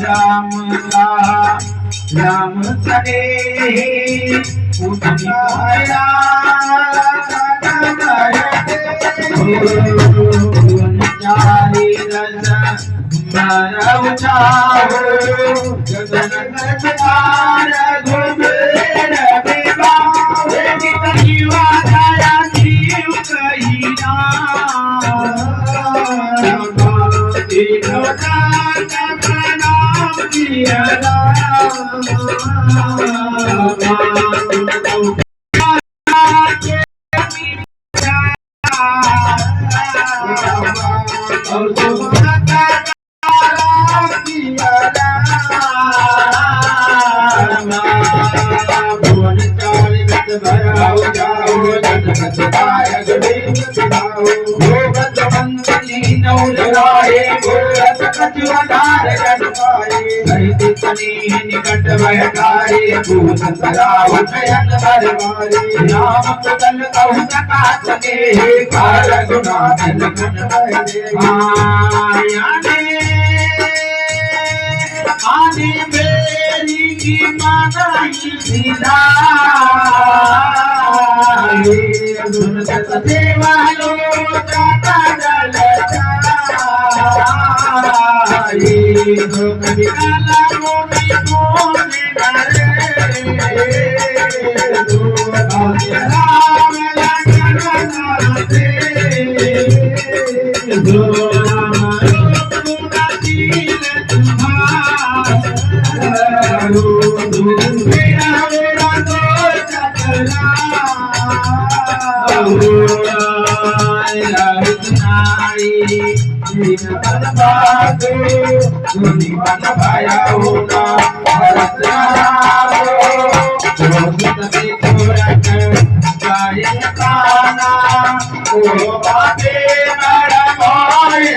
राम राम करे उठाया चारी रस मारा उठाओ गगन गगन घुमेर बेबाव जीवा दया जीव कहिना निकट भयकारी भूत करावत यन भरमारी नाम कल कहु कथा सके कार गुना धन गुण भरे आने मेरी की मानाई सीधा गुण देवा लो दाता जल कविकाला मोमी मोने नरे राम लखन नाते राम गुणशील तुम्हारो मेरा मेरा तो चकरा सुनी मन भाया होना भरत गाना ओ बाबे मेरा भाई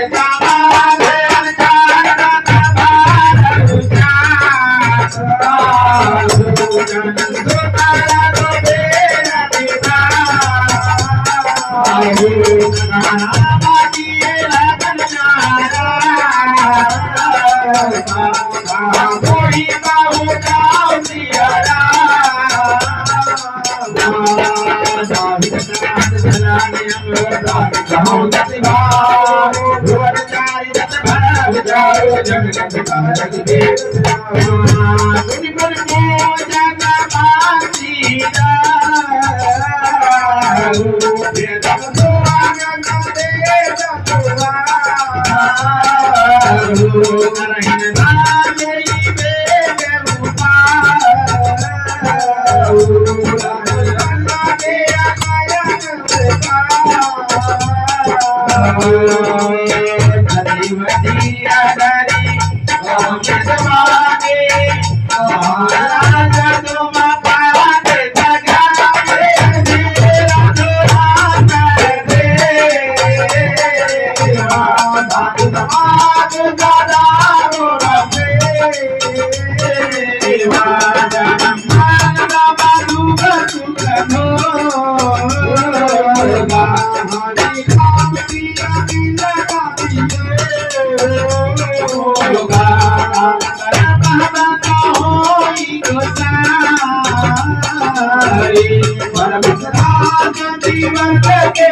जीवन के